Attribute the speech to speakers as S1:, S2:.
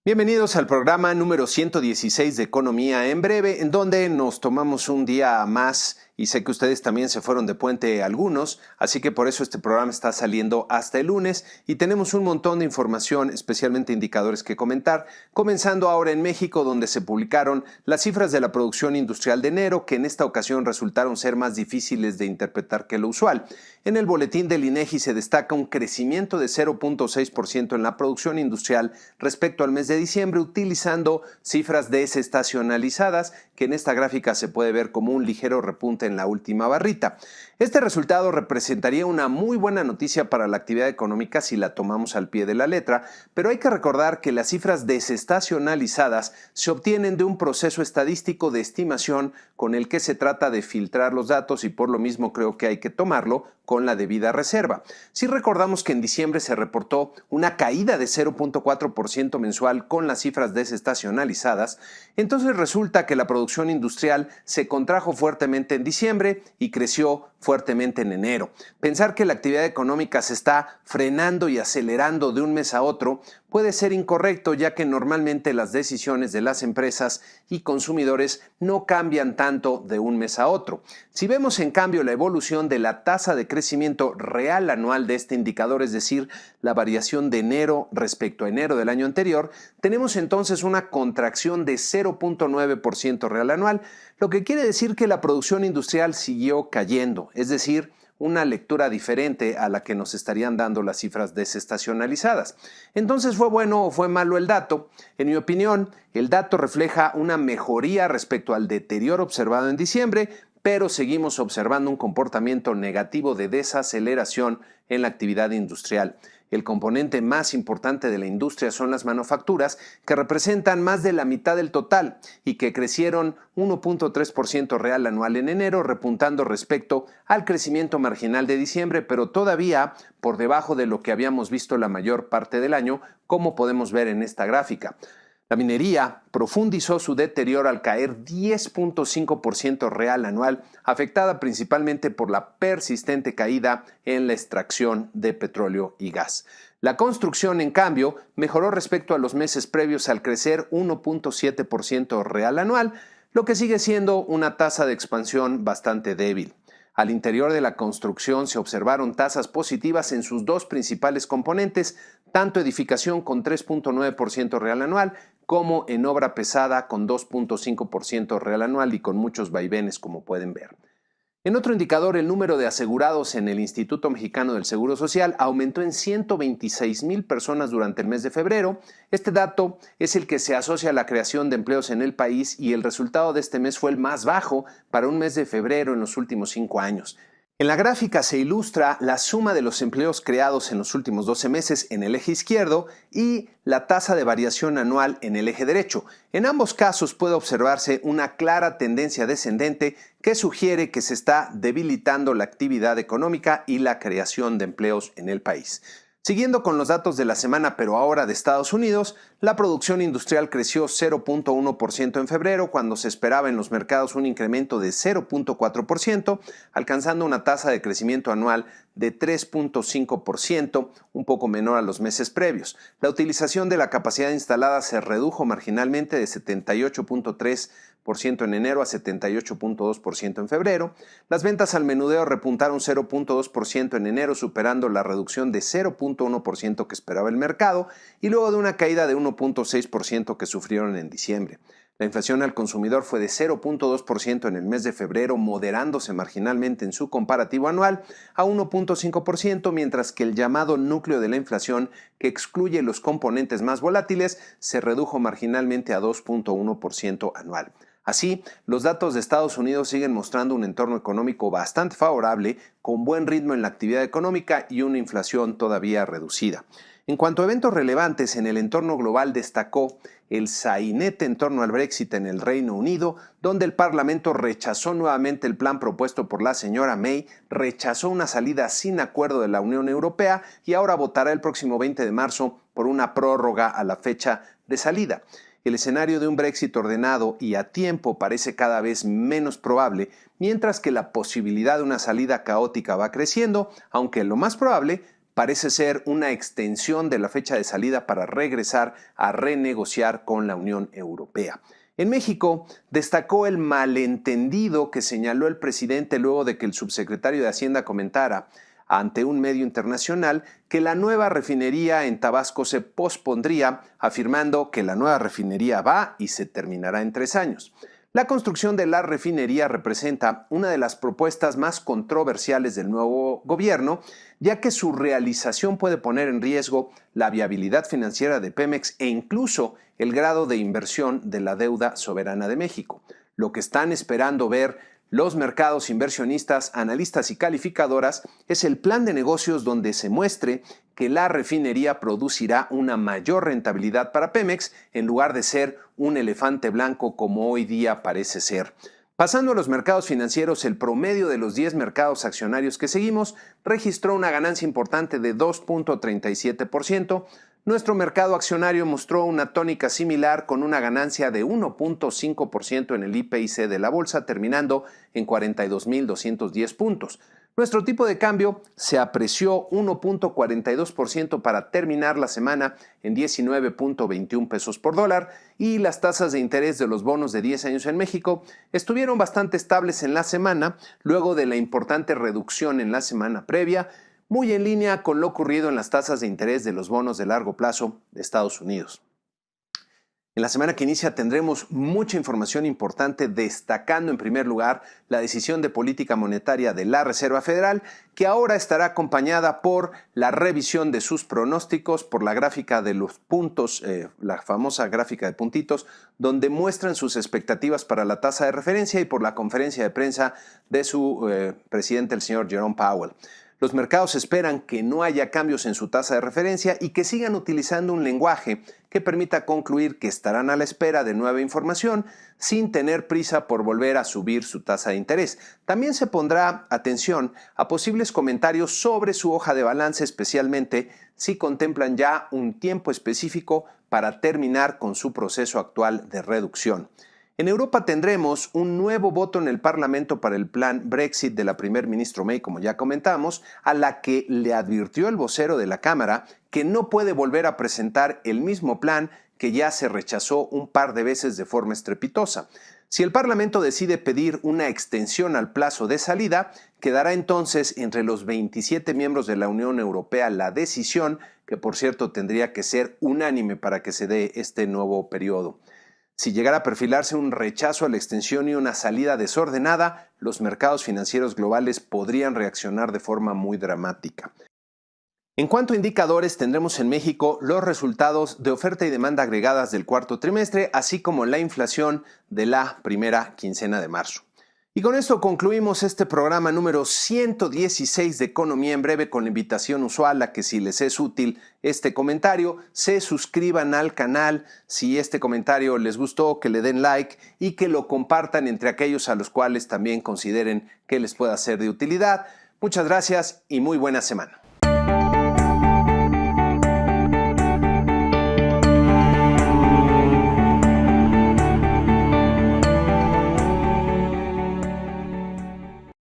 S1: Bienvenidos al programa número 116 de Economía en Breve, en donde nos tomamos un día más y sé que ustedes también se fueron de puente algunos, así que por eso este programa está saliendo hasta el lunes y tenemos un montón de información, especialmente indicadores que comentar, comenzando ahora en México, donde se publicaron las cifras de la producción industrial de enero, que en esta ocasión resultaron ser más difíciles de interpretar que lo usual. En el boletín del INEGI se destaca un crecimiento de 0.6% en la producción industrial respecto al mes de diciembre, utilizando cifras desestacionalizadas, que en esta gráfica se puede ver como un ligero repunte en la última barrita. Este resultado representaría una muy buena noticia para la actividad económica si la tomamos al pie de la letra, pero hay que recordar que las cifras desestacionalizadas se obtienen de un proceso estadístico de estimación con el que se trata de filtrar los datos y por lo mismo creo que hay que tomarlo con la debida reserva. Si recordamos que en diciembre se reportó una caída de 0.4% mensual con las cifras desestacionalizadas, entonces resulta que la producción industrial se contrajo fuertemente en diciembre y creció fuertemente en enero. Pensar que la actividad económica se está frenando y acelerando de un mes a otro puede ser incorrecto, ya que normalmente las decisiones de las empresas y consumidores no cambian tanto de un mes a otro. Si vemos en cambio la evolución de la tasa de crecimiento real anual de este indicador, es decir, la variación de enero respecto a enero del año anterior, tenemos entonces una contracción de 0.9% real anual, lo que quiere decir que la producción industrial siguió cayendo, es decir, una lectura diferente a la que nos estarían dando las cifras desestacionalizadas. Entonces, ¿fue bueno o fue malo el dato? En mi opinión, el dato refleja una mejoría respecto al deterioro observado en diciembre, pero seguimos observando un comportamiento negativo de desaceleración en la actividad industrial. El componente más importante de la industria son las manufacturas, que representan más de la mitad del total y que crecieron 1.3% real anual en enero, repuntando respecto al crecimiento marginal de diciembre, pero todavía por debajo de lo que habíamos visto la mayor parte del año, como podemos ver en esta gráfica. La minería profundizó su deterioro al caer 10.5% real anual, afectada principalmente por la persistente caída en la extracción de petróleo y gas. La construcción, en cambio, mejoró respecto a los meses previos al crecer 1.7% real anual, lo que sigue siendo una tasa de expansión bastante débil. Al interior de la construcción se observaron tasas positivas en sus dos principales componentes, tanto edificación con 3.9% real anual como en obra pesada con 2.5% real anual y con muchos vaivenes, como pueden ver. En otro indicador, el número de asegurados en el Instituto Mexicano del Seguro Social aumentó en 126,000 personas durante el mes de febrero. Este dato es el que se asocia a la creación de empleos en el país y el resultado de este mes fue el más bajo para un mes de febrero en los últimos 5 años. En la gráfica se ilustra la suma de los empleos creados en los últimos 12 meses en el eje izquierdo y la tasa de variación anual en el eje derecho. En ambos casos puede observarse una clara tendencia descendente que sugiere que se está debilitando la actividad económica y la creación de empleos en el país. Siguiendo con los datos de la semana, pero ahora de Estados Unidos, la producción industrial creció 0.1% en febrero, cuando se esperaba en los mercados un incremento de 0.4%, alcanzando una tasa de crecimiento anual de 3.5%, un poco menor a los meses previos. La utilización de la capacidad instalada se redujo marginalmente de 78.3% en enero a 78.2% en febrero. Las ventas al menudeo repuntaron 0.2% en enero, superando la reducción de 0.1% que esperaba el mercado, y luego de una caída de 1.6% que sufrieron en diciembre. La inflación al consumidor fue de 0.2% en el mes de febrero, moderándose marginalmente en su comparativo anual a 1.5%, mientras que el llamado núcleo de la inflación, que excluye los componentes más volátiles, se redujo marginalmente a 2.1% anual. Así, los datos de Estados Unidos siguen mostrando un entorno económico bastante favorable, con buen ritmo en la actividad económica y una inflación todavía reducida. En cuanto a eventos relevantes en el entorno global, destacó el sainete en torno al Brexit en el Reino Unido, donde el Parlamento rechazó nuevamente el plan propuesto por la señora May, rechazó una salida sin acuerdo de la Unión Europea y ahora votará el próximo 20 de marzo por una prórroga a la fecha de salida. El escenario de un Brexit ordenado y a tiempo parece cada vez menos probable, mientras que la posibilidad de una salida caótica va creciendo, aunque lo más probable parece ser una extensión de la fecha de salida para regresar a renegociar con la Unión Europea. En México, destacó el malentendido que señaló el presidente luego de que el subsecretario de Hacienda comentara ante un medio internacional que la nueva refinería en Tabasco se pospondría, afirmando que la nueva refinería va y se terminará en 3 años. La construcción de la refinería representa una de las propuestas más controversiales del nuevo gobierno, ya que su realización puede poner en riesgo la viabilidad financiera de Pemex e incluso el grado de inversión de la deuda soberana de México. Lo que están esperando ver los mercados inversionistas, analistas y calificadoras es el plan de negocios donde se muestre que la refinería producirá una mayor rentabilidad para Pemex en lugar de ser un elefante blanco como hoy día parece ser. Pasando a los mercados financieros, el promedio de los 10 mercados accionarios que seguimos registró una ganancia importante de 2.37%. Nuestro mercado accionario mostró una tónica similar con una ganancia de 1.5% en el IPIC de la bolsa, terminando en 42.210 puntos. Nuestro tipo de cambio se apreció 1.42% para terminar la semana en 19.21 pesos por dólar y las tasas de interés de los bonos de 10 años en México estuvieron bastante estables en la semana luego de la importante reducción en la semana previa, muy en línea con lo ocurrido en las tasas de interés de los bonos de largo plazo de Estados Unidos. En la semana que inicia tendremos mucha información importante, destacando en primer lugar la decisión de política monetaria de la Reserva Federal, que ahora estará acompañada por la revisión de sus pronósticos, por la gráfica de los puntos, la famosa gráfica de puntitos, donde muestran sus expectativas para la tasa de referencia, y por la conferencia de prensa de su presidente, el señor Jerome Powell. Los mercados esperan que no haya cambios en su tasa de referencia y que sigan utilizando un lenguaje que permita concluir que estarán a la espera de nueva información sin tener prisa por volver a subir su tasa de interés. También se pondrá atención a posibles comentarios sobre su hoja de balance, especialmente si contemplan ya un tiempo específico para terminar con su proceso actual de reducción. En Europa tendremos un nuevo voto en el Parlamento para el plan Brexit de la primer ministro May, como ya comentamos, a la que le advirtió el vocero de la Cámara que no puede volver a presentar el mismo plan que ya se rechazó un par de veces de forma estrepitosa. Si el Parlamento decide pedir una extensión al plazo de salida, quedará entonces entre los 27 miembros de la Unión Europea la decisión, que por cierto tendría que ser unánime para que se dé este nuevo periodo. Si llegara a perfilarse un rechazo a la extensión y una salida desordenada, los mercados financieros globales podrían reaccionar de forma muy dramática. En cuanto a indicadores, tendremos en México los resultados de oferta y demanda agregadas del cuarto trimestre, así como la inflación de la primera quincena de marzo. Y con esto concluimos este programa número 116 de Economía en Breve, con la invitación usual a que, si les es útil este comentario, se suscriban al canal. Si este comentario les gustó, que le den like y que lo compartan entre aquellos a los cuales también consideren que les pueda ser de utilidad. Muchas gracias y muy buena semana.